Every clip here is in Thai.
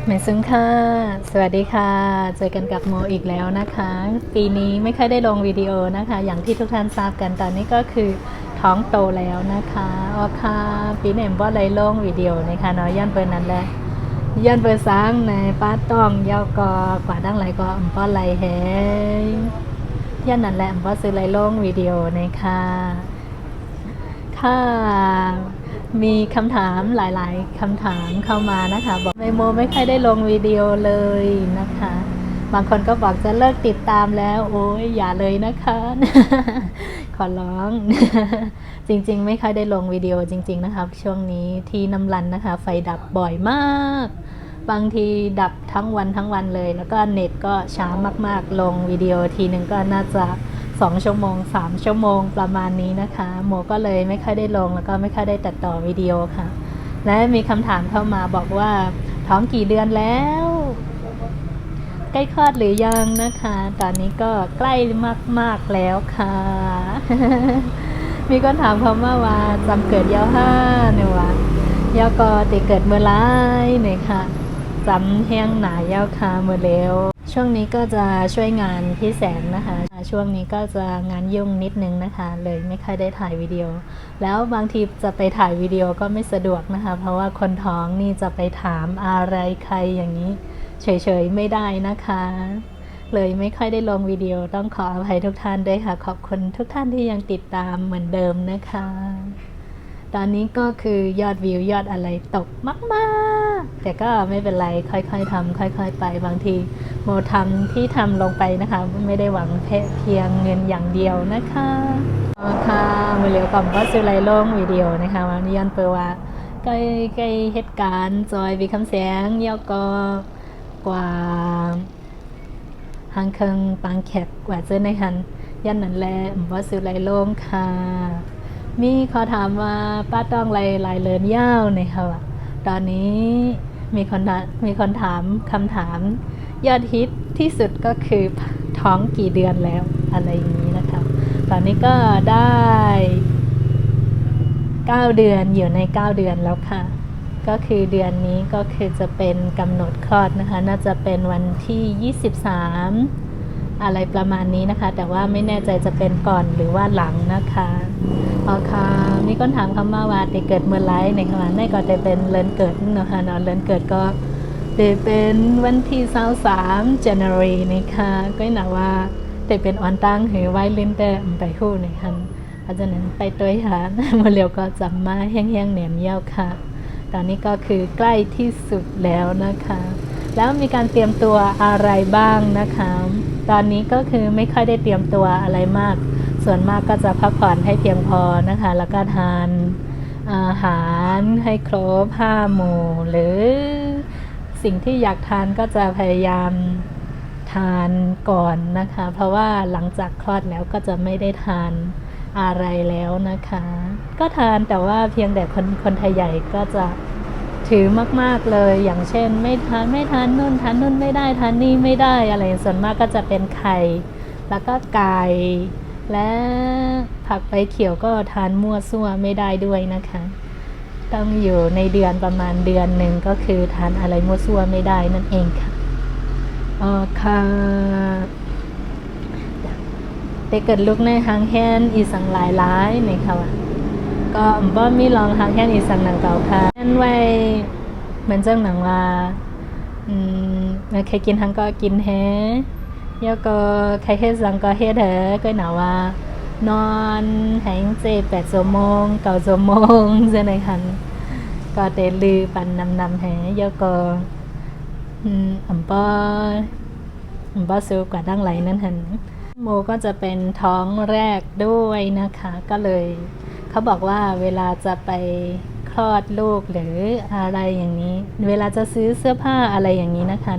เมซุงค่ะสวัสดีค่ะเจอกันกับโมอีกแล้วนะคะปีนี้ไม่ค่อยได้ลงวิดีโอนะคะอย่างที่ทุกท่านทราบกันตอนนี้ก็คือท้องโตแล้วนะคะอ๋อค่ะปีนี้บ่ได้ลงวิดีโอนะคะเนาะย้อนเปิดนั้นแหละย้อนเปิดsángในป้าต้องยาวกอกว่าดังไรก็บ่ไหลแฮย้อนนั่นแหละบ่ซื้อไรลงวิดีโอนะคะค่ะ มีคำถามหลายๆคำถามเข้ามานะคะบอกไมโมไม่ค่อยได้ลงวิดีโอเลยนะคะบางคนก็บอกจะเลิกติดตามแล้วโอ้ยอย่าเลยนะคะขอร้องจริงๆไม่ค่อยได้ลงวิดีโอจริงๆนะคะช่วงนี้ที่น้ำรันนะคะไฟดับบ่อยมากบางทีดับทั้งวันเลยแล้วก็เน็ตก็ช้ามากๆลงวิดีโอทีนึงก็น่าจะ2 ชั่วโมง3 ชั่วโมงประมาณนี้นะคะโมก็เลยไม่ค่อยได้ลงแล้วก็ไม่ค่อยได้ตัดต่อวิดีโอค่ะและมีคำถามเข้ามาบอกว่าท้องกี่เดือนแล้วใกล้คลอดหรือยังนะคะตอนนี้ก็ใกล้มากๆแล้วค่ะ มีคนถามเขาว่าจำเกิดยาวห้าเนี่ยวะยาวก็ติเกิดเมื่อไรเนี่ยค่ะจำแห้งหนายาวค่ะเมื่อเร็วช่วงนี้ก็จะช่วยงานพี่แสงนะคะช่วงนี้ก็จะงานยุ่งนิดนึงนะคะเลยไม่ค่อยได้ถ่ายวิดีโอแล้วบางทีจะไปถ่ายวิดีโอก็ไม่สะดวกนะคะเพราะว่าคนท้องนี่จะไปถามอะไรใครอย่างนี้เฉยๆไม่ได้นะคะเลยไม่ค่อยได้ลงวิดีโอต้องขออภัยทุกท่านด้วยค่ะขอบคุณทุกท่านที่ยังติดตามเหมือนเดิมนะคะตอนนี้ก็คือยอดวิวยอดอะไรตกมากๆแต่ก็ไม่เป็นไรค่อยๆทำค่อยๆไปบางทีโมทำที่ทำลงไปนะคะไม่ได้หวังเพียงเงินอย่างเดียวนะคะค่ะมาเร็วก่อนก็ซื้อไลลงวิดีโอนะคะวันนี้ย้อนเปิดว่าใกล้เหตุการณ์จอยวีคำแสงเยอะก็กว่าหางเคิงปางแขกกว่าเจอในหันยันนั่นแหละว่าซื้อไรโล่งค่ะมีขอถามว่าป้าต้องไรลายเลินยาวเนี่ยค่ะตอนนี้มีคนถามคำถามยอดฮิตที่สุดก็คือท้องกี่เดือนแล้วอะไรอย่างนี้นะคะตอนนี้ก็ได้9 เดือนอยู่ใน9 เดือนแล้วค่ะก็คือเดือนนี้ก็คือจะเป็นกำหนดคลอดนะคะน่าจะเป็นวันที่23อะไรประมาณนี้นะคะแต่ว่าไม่แน่ใจจะเป็นก่อนหรือว่าหลังนะคะอ๋อค่ะมีคนถามคำว่าได้เกิดเมื่อไรในขณะนี้ก็จะเป็นเดือนเกิดนะคะเนาะเดือนเกิดก็ได้เป็นวันที่23 January นะคะก็หนาว่าได้เป็นออนตั้งหรือไว้เล่นแต่ไปคู่นะคะเพราะฉะนั้นไปตัวหามาเร็วก็จำมาแห้งๆแหนมเยี่ยวค่ะตอนนี้ก็คือใกล้ที่สุดแล้วนะคะแล้วมีการเตรียมตัวอะไรบ้างนะคะตอนนี้ก็คือไม่ค่อยได้เตรียมตัวอะไรมากส่วนมากก็จะพักผ่อนให้เพียงพอนะคะแล้วก็ทานอาหารให้ครบ5 หมู่หรือสิ่งที่อยากทานก็จะพยายามทานก่อนนะคะเพราะว่าหลังจากคลอดแล้วก็จะไม่ได้ทานอะไรแล้วนะคะก็ทานแต่ว่าเพียงแต่คนไทยใหญ่ก็จะถือมากๆเลยอย่างเช่นไม่ทานนู่นไม่ได้ทานนี่ไม่ได้อะไรส่วนมากก็จะเป็นไข่แล้วก็ไก่และผักใบเขียวก็ทานมั่วซั่วไม่ได้ด้วยนะคะต้องอยู่ในเดือนประมาณเดือนหนึ่งก็คือทานอะไรมั่วซั่วไม่ได้นั่นเองค่ะอ๋อค่ะแต่เกิดลูกในหางแฮนอีสังหลายๆนี่ค่ะก็บ่มีลองหางแฮนอีสังหนังเก่าค่ะนั่นไว้เหมือนเจ้าหนังว่าใครกินหางก็กินแฮแล้วก็ใครเฮ็ดสังก็เฮ็ดเถอะก็หนาว่านอนหายใจ8 ชั่วโมง9 ชั่วโมงเช่นไรคันก็เตลือปันนำแฮแล้วก็ป้อซื้อกว่าดั้งไหลนั่นหันโมก็จะเป็นท้องแรกด้วยนะคะก็เลยเขาบอกว่าเวลาจะไปคลอดลูกหรืออะไรอย่างนี้เวลาจะซื้อเสื้อผ้าอะไรอย่างนี้นะคะ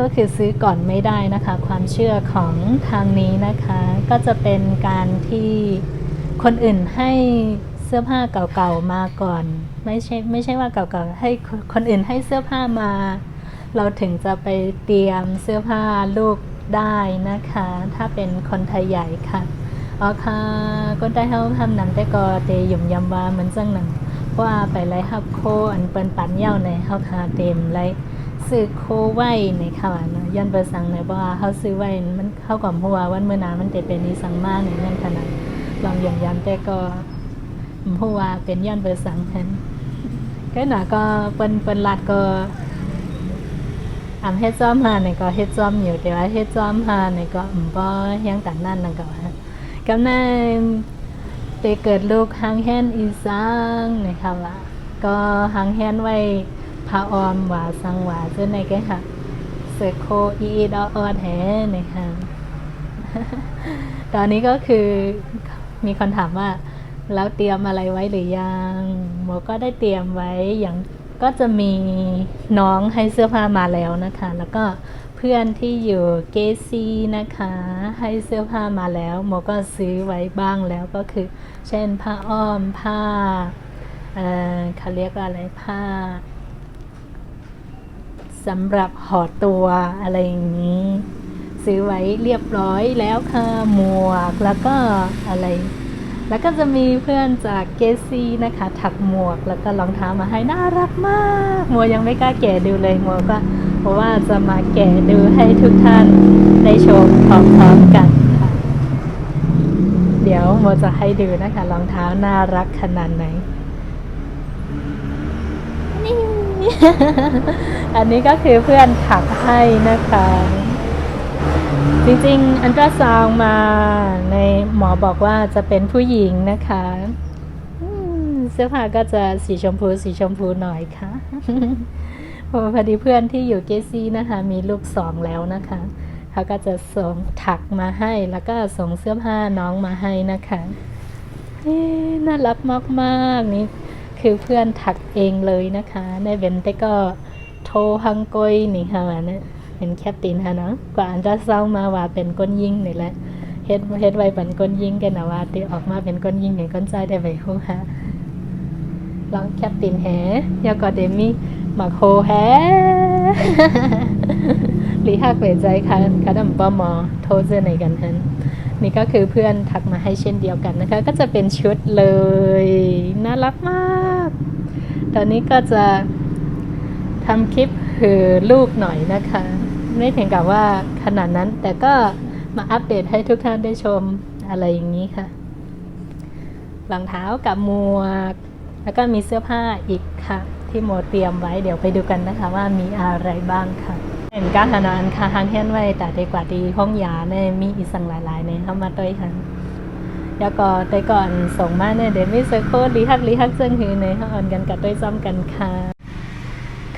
ก็คือซื้อก่อนไม่ได้นะคะความเชื่อของทางนี้นะคะก็จะเป็นการที่คนอื่นให้เสื้อผ้าเก่าๆมาก่อนไม่ใช่ว่าเก่าๆให้คนอื่นให้เสื้อผ้ามาเราถึงจะไปเตรียมเสื้อผ้าลูกได้นะคะถ้าเป็นคนไทยใหญ่ค่ะอ๋อค่ะคนไทยเขาทำหนังแต่ก็เตยหยุ่มยำว่าเหมือนจังหนัง ว่าไปไล่ฮับโคอันเปิ้นปันเย่าในเฮาคาเต็มไล่ซื้อโคไว้ในค่ะเนาะย้อนเปิดสั่งในบ่ว่าเฮาซื้อไว้มันเข้ากับหัววันมื้อหน้ามันจะเป็นนิสังมาในนั่นขนาดลองย้ำแต่ก็หัวเป็นย้อนเปิดสั่งแทนก็น่ะก็เปิ้นลัดก็เฮ็ดซ้อมหาในก็เฮ็ดซ้อมอยู่แต่ว่าเฮ็ดซ้อมหาในก็บ่ยังตัดนั่นนั่นก็ว่ากำนันไปเกิดลูกหางแฮนอีสังนะคะว่าก็หางแฮนไว้พระออมว่าสังว่าเจ้าในแกค่ะเสกโคอีดออดแฮนะคะตอนนี้ก็คือมีคนถามว่าแล้วเตรียมอะไรไว้หรือยังหมอก็ได้เตรียมไว้อย่างก็จะมีน้องให้เสื้อผ้ามาแล้วนะคะแล้วก็เพื่อนที่อยู่เกซีนะคะให้เสื้อผ้ามาแล้วหมอก็ซื้อไว้บ้างแล้วก็คือเช่นผ้าอ้อมผ้าเขาเรียกว่าอะไรผ้าสำหรับห่อตัวอะไรอย่างนี้ซื้อไว้เรียบร้อยแล้วค่ะหมวกแล้วก็อะไรแล้วก็จะมีเพื่อนจากเกซีนะคะถักหมวกแล้วก็รองเท้ามาให้น่ารักมากหมวยังไม่กล้าแกะดูเลยหมวก็เพราะว่าจะมาแกะดูให้ทุกท่านได้ชมพร้อมๆกันค่ะเดี๋ยวหมจะให้ดูนะคะรองเท้าน่ารักขนาดไหนนี่ อันนี้ก็คือเพื่อนถักให้นะคะจริงๆอันตราซาวด์มาในหมอบอกว่าจะเป็นผู้หญิงนะคะเสื้อผ้าก็จะสีชมพูหน่อยค่ะพอดีเพื่อนที่อยู่เกซี่นะคะมีลูก2แล้วนะคะเขาก็จะส่งถักมาให้แล้วก็ส่งเสื้อผ้าน้องมาให้นะคะน่ารักมากๆนี่คือเพื่อนถักเองเลยนะคะในเวนแต่ก็โทฮังกอยนี่ค่ะนะเป็นแคปตินค่ะเนาะกว่าอันจะเศร้ามาว่าเป็นก้นยิงนี่แหละเฮ็ดไว้เป็นก้นยิงกันนะว่าที่ออกมาเป็นก้นยิงอย่างก้นใจได้ไปฮู้ค่ะลองแคปตินแฮยาก็เดมี่มาโคแฮหลีหักเวใจค่ะกระดำปอมอโทษเจอในกันทันนี่ก็คือเพื่อนทักมาให้เช่นเดียวกันนะคะก็จะเป็นชุดเลยน่ารักมากตอนนี้ก็จะทำคลิปคือลูกหน่อยนะคะไม่ถึงกับว่าขนาดนั้นแต่ก็มาอัปเดตให้ทุกท่านได้ชมอะไรอย่างนี้ค่ะรองเท้ากับหมวกแล้วก็มีเสื้อผ้าอีกค่ะที่โมเตรียมไว้เดี๋ยวไปดูกันนะคะว่ามีอะไรบ้างค่ะเห็นก้าหานานค่ะหางแห้นไว้แต่ดีกว่าดีห้องยาเนี่ยมีอีสังหลายๆเนี่ยเข้ามาด้วยค่ะแล้วก็แต่ก่อนส่งมาเนี่ยเดี๋ยวมีเซอร์โค้ดลีฮักเจิ้งหือเนี่ยเขาอ่อนกันกับด้วยซ้ำกันค่ะ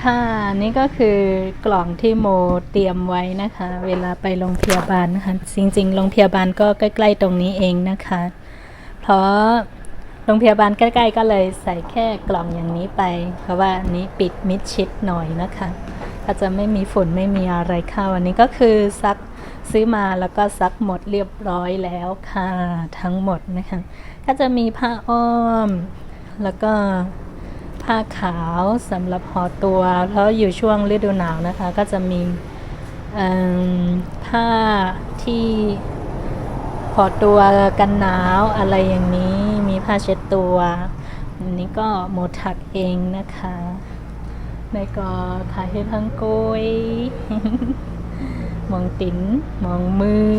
ค่ะนี่ก็คือกล่องที่โมเตรียมไว้นะคะเวลาไปโรงพยาบาลนะคะจริงๆโรงพยาบาลก็ใกล้ๆตรงนี้เองนะคะเพราะโรงพยาบาลใกล้ๆก็เลยใส่แค่กล่องอย่างนี้ไปเพราะว่าอันนี้ปิดมิดชิดหน่อยนะคะก็จะไม่มีฝุ่นไม่มีอะไรเข้าอันนี้ก็คือซักซื้อมาแล้วก็ซักหมดเรียบร้อยแล้วค่ะทั้งหมดนะคะก็จะมีผ้าอ้อมแล้วก็ผ้าขาวสำหรับห่อตัวเพราะอยู่ช่วงฤดูหนาวนะคะก็จะมีผ้าที่ห่อตัวกันหนาวอะไรอย่างนี้มีผ้าเช็ดตัวอันนี้ก็โมถักเองนะคะในก็ขายให้ทั้งโกย มองติ้นมองมือ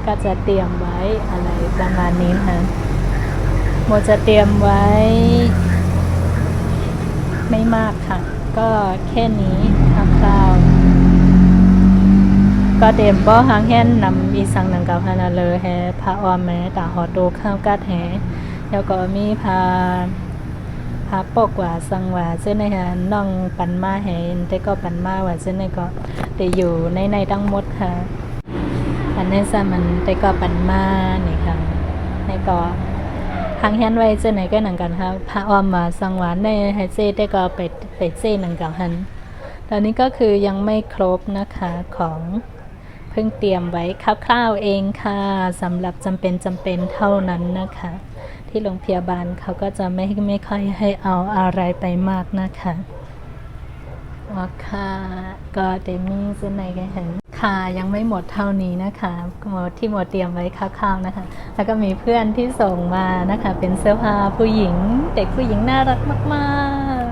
ก็จะเตรียมไว้อะไรประมาณนี้ค่ะโมจะเตรียมไว้ไม่มากค่ะก็แค่นี้คร่าวๆก็เตรียมบ่หางแห่นนำอีสังหนังเก่าฮานาเลยแฮผ้าออมแม้ตาหอโตข้าวกัดแฮแล้วก็มีผ้าปกว่าสังว่าเส้นในฮะน้องปันมาแฮแต่ก็ปันมาว่าเส้นในก็ได้อยู่ในทั้งหมดค่ะอันนี้ซะมันแต่ก็ปันมานี่ค่ะในก็หางแฮนไว้เส้นไหนก็หนังกันค่ะผ้าออมมาสังหวานในให้เซแต่ก็ไปเซหนังเก่าหันตอนนี้ก็คือยังไม่ครบนะคะของเพิ่งเตรียมไว้คร่าวๆเองค่ะสำหรับจำเป็นเท่านั้นนะคะที่โรงพยาบาลเขาก็จะไม่ค่อยให้เอาอะไรไปมากนะคะอ๋อค่ะก็เดมี่เส้นไหนกันเห็นค่ะ ค่ะยังไม่หมดเท่านี้นะคะที่โมเตรียมไว้คร่าวๆนะคะแล้วก็มีเพื่อนที่ส่งมานะคะเป็นเสื้อผ้าผู้หญิงเด็กผู้หญิงน่ารักมาก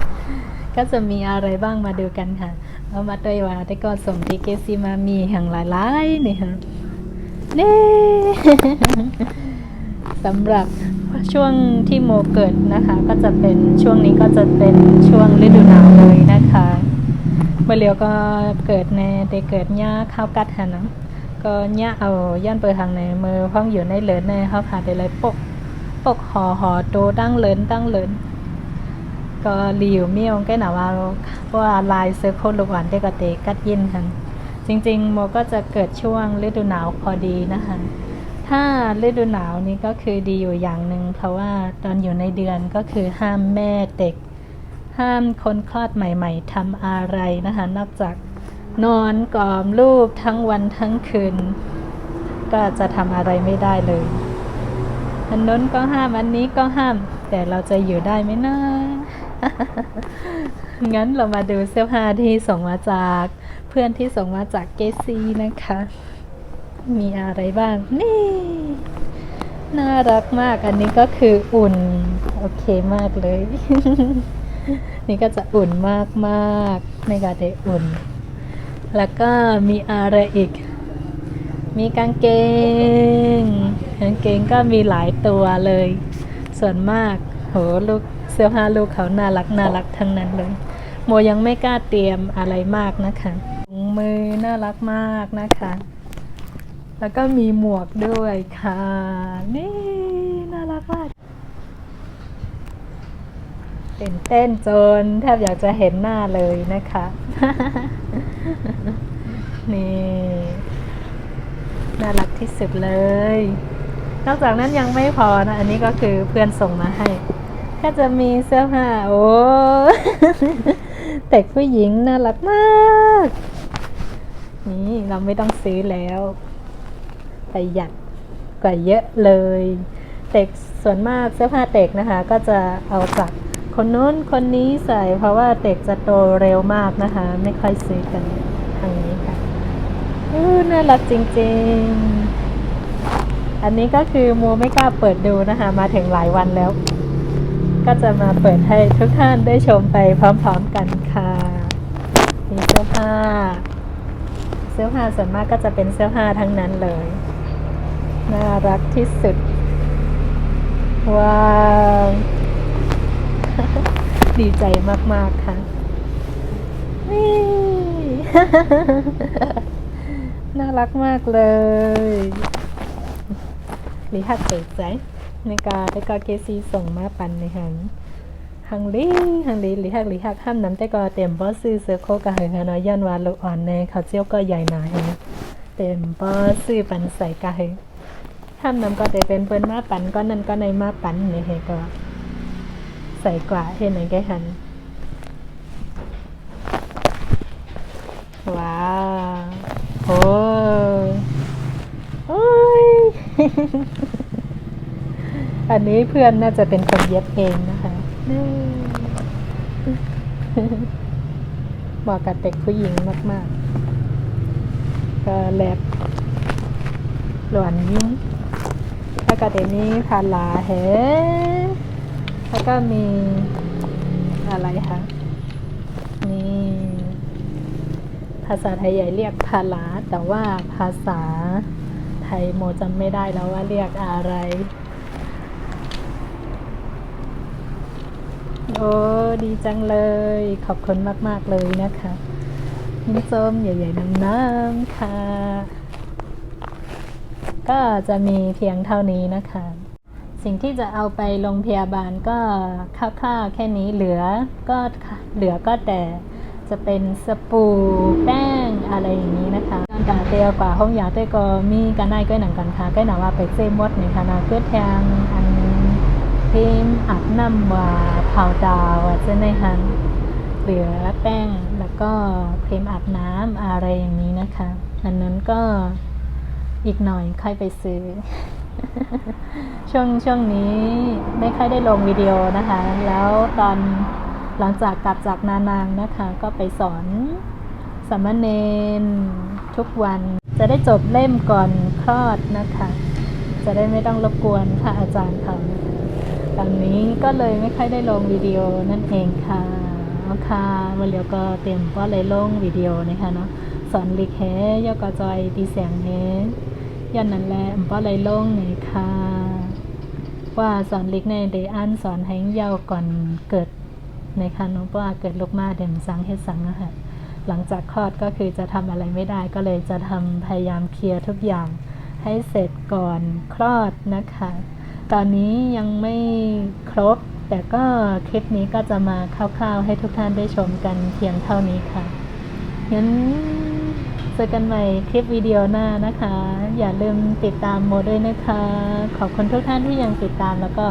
ๆ ก็จะมีอะไรบ้างมาดูกันค่ะเอามาด้วยว่าได้ก็ส่งที่เกซีมามีแห่งหลายๆนี่ค่ะนี่ สำหรับช่วงที่โมเกิดนะคะก็จะเป็นช่วงนี้ก็จะเป็นช่วงฤดูหนาวเลยนะคะเมื่อเลียวก็เกิดในได้เกิดหญ้าข้าวกัดหันนะก็หญ้าเอาย่านเปิดทางในมือพ้องอยู่ในเหลินในเขาผ่าได้เลยปกห่อโตตั้งเหลินก็รีวเมี่ยวก็หนาว่าลายเสื้อโคตรลูกอ่อนได้ก็เตกัดยินค่ะจริงๆโมก็จะเกิดช่วงฤดูหนาวพอดีนะคะถ้าฤดูหนาวนี้ก็คือดีอยู่อย่างหนึ่งเพราะว่าตอนอยู่ในเดือนก็คือห้ามแม่เด็กห้ามคนคลอดใหม่ๆทำอะไรนะคะนอกจากนอนกล่อมลูกทั้งวันทั้งคืนก็จะทำอะไรไม่ได้เลยอันนั้นก็ห้ามอันนี้ก็ห้ามแต่เราจะอยู่ได้ไหมนะ งั้นเรามาดูเสื้อผ้าที่ส่งมาจากเพื่อนที่ส่งมาจากเกซีนะคะมีอะไรบ้างนี่น่ารักมากอันนี้ก็คืออุ่นโอเคมากเลย นี่ก็จะอุ่นมากๆในกาเดอุ่นแล้วก็มีอะไรอีกมีกางเกงก็มีหลายตัวเลยส่วนมากโหลูกเสื้อผ้าลูกเขาน่ารักทั้งนั้นเลยโมยังไม่กล้าเตรียมอะไรมากนะคะถุงมือน่ารักมากนะคะแล้วก็มีหมวกด้วยค่ะนี่น่ารักมากตื่นเต้นจนแทบอยากจะเห็นหน้าเลยนะคะ นี่น่ารักที่สุดเลยนอกจากนั้นยังไม่พอนะอันนี้ก็คือเพื่อนส่งมาให้ก็จะมีเสื้อผ้าโอ้ เด็กผู้หญิงน่ารักมากนี่เราไม่ต้องซื้อแล้วประหยัดกว่าเยอะเลยเด็กส่วนมากเสื้อผ้าเด็กนะคะก็จะเอาจากคนนู้นคนนี้ใส่เพราะว่าเด็กจะโตเร็วมากนะคะไม่ค่อยซื้อกันทางนี้ค่ะน่ารักจริงๆอันนี้ก็คือโมไม่กล้าเปิดดูนะคะมาถึงหลายวันแล้วก็จะมาเปิดให้ทุกท่านได้ชมไปพร้อมๆกันค่ะมีเสื้อผ้าส่วนมากก็จะเป็นเสื้อผ้าทั้งนั้นเลยน่ารักที่สุดว้าว ดีใจมากๆค่ะนี่ น่ารักมากเลยลิฮักเปิดใจในกาเกซีส่งมาปันในหังลีลิฮักห้ามน้ำแต่ก็เต็มบอซื้อเสือโคกะเหยฮะเนาะยันวาลูกอ่อนในเขาเจียวก็ใหญ่หนาเห็นเต็มบอซื้อปันใส่กะเหยห้ามน้ำก็จะเป็นเปิ้นมาปันก็นั่นก็ในมาปันนี่เฮก็ใส่กว่าเห็นไหนแกหันว้าวโอ้ย อันนี้เพื่อนน่าจะเป็นคนเย็บเองนะคะเหมาะกับเด็กผู้หญิงมากๆก็แลบหลวนยิ้มแล้วก็เดี๋ยวนี้พาลาเฮแล้วก็มีอะไรคะนี่ภาษาไทยใหญ่เรียกพาลาแต่ว่าภาษาไทยโมจำไม่ได้แล้วว่าเรียกอะไรโอ้ดีจังเลยขอบคุณมากๆเลยนะคะยิ้มส้มใหญ่ๆน้ำๆค่ะก็จะมีเพียงเท่านี้นะคะสิ่งที่จะเอาไปโรงพยาบาลก็คร่าวๆแค่นี้เหลือก็แต่จะเป็นสบู่แป้งอะไรอย่างนี้นะคะการด่าเตียวกว่าห้องยาเต้ก็มีกันได้ก็หนังกันค่ะก็หนาว่าไปเซมดในคณะเกิดแทงอันครีมอาบน้ำว่าเผาดาวจะในหันเหลือแป้งแล้วก็ครีมอาบน้ำอะไรอย่างนี้นะคะอันนั้นก็อีกหน่อยค่อยไปซื้อ ช่วงนี้ไม่ค่อยได้ลงวิดีโอนะคะแล้วตอนหลังจากกลับจากนานางนะคะก็ไปสอน สามเณรทุกวันจะได้จบเล่มก่อนคลอดนะคะ จะได้ไม่ต้องรบกวนพระอาจารย์เขานะคะตอนนี้ก็เลยไม่ค่อยได้ลงวิดีโอนั่นเองค่ะเอาค่ะวันเดียวก็เตรียมว่าเลยลงวิดีโอนะคะเนาะสอนลิกเฮยกจอยดีเสียงเฮยันนั่นแหละว่าเลยลงนี่ค่ะว่าสอนลิกในเดอันสอนให้เยาว์ก่อนเกิดนะคะเนาะว่าเกิดลูกมาเด่นสังเฮ็ดสังนะคะหลังจากคลอดก็คือจะทำอะไรไม่ได้ก็เลยจะทำพยายามเคลียร์ทุกอย่างให้เสร็จก่อนคลอดนะคะ ตอนนี้ยังไม่ครบแต่ก็คลิปนี้ก็จะมาคร่าวๆให้ทุกท่านได้ชมกันเพียงเท่านี้ค่ะงั้นเจอกันใหม่คลิปวิดีโอหน้านะคะอย่าลืมติดตามโมด้วยนะคะขอบคุณทุกท่านที่ยังติดตามแล้วก็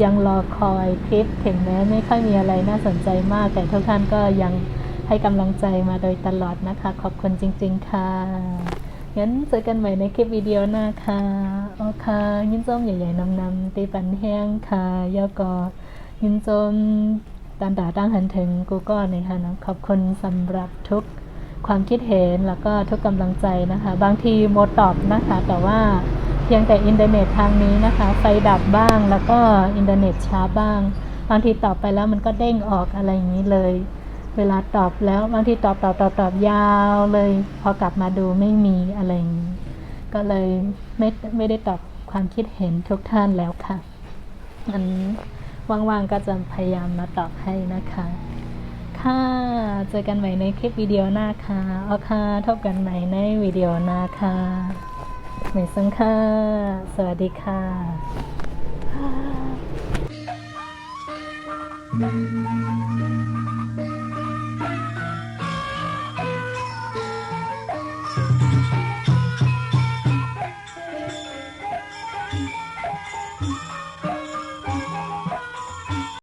ยังรอคอยคลิปถึงแม้ไม่ค่อยมีอะไรน่าสนใจมากแต่ทุกท่านก็ยังให้กำลังใจมาโดยตลอดนะคะขอบคุณจริงๆค่ะงั้นเจอกันใหม่ในคลิปวิดีโอหน้าค่ะโอเคยินจมใหญ่ๆนำตีปันแห้งค่ะยอก็ยินจมตันตาตั้งหันถึงกูก็นะคะนะขอบคุณสำหรับทุกความคิดเห็นแล้วก็ทุกกำลังใจนะคะบางทีโมตอบนะคะแต่ว่าเพียงแต่อินเทอร์เน็ตทางนี้นะคะไฟดับบ้างแล้วก็อินเทอร์เน็ตช้าบ้างบางทีตอบไปแล้วมันก็เด้งออกอะไรอย่างนี้เลยเวลาตอบแล้วบางทีตอบยาวเลยพอกลับมาดูไม่มีอะไรอย่างนี้ก็เลยไม่ได้ตอบความคิดเห็นทุกท่านแล้วค่ะอันว่างๆก็จะพยายามมาตอบให้นะคะค่ะเจอกันใหม่ในคลิปวิดีโอหน้าค่ะเอาค่ะพบกันใหม่ในวิดีโอหน้าค่ะเหมยซังค่ะสวัสดีค่ะ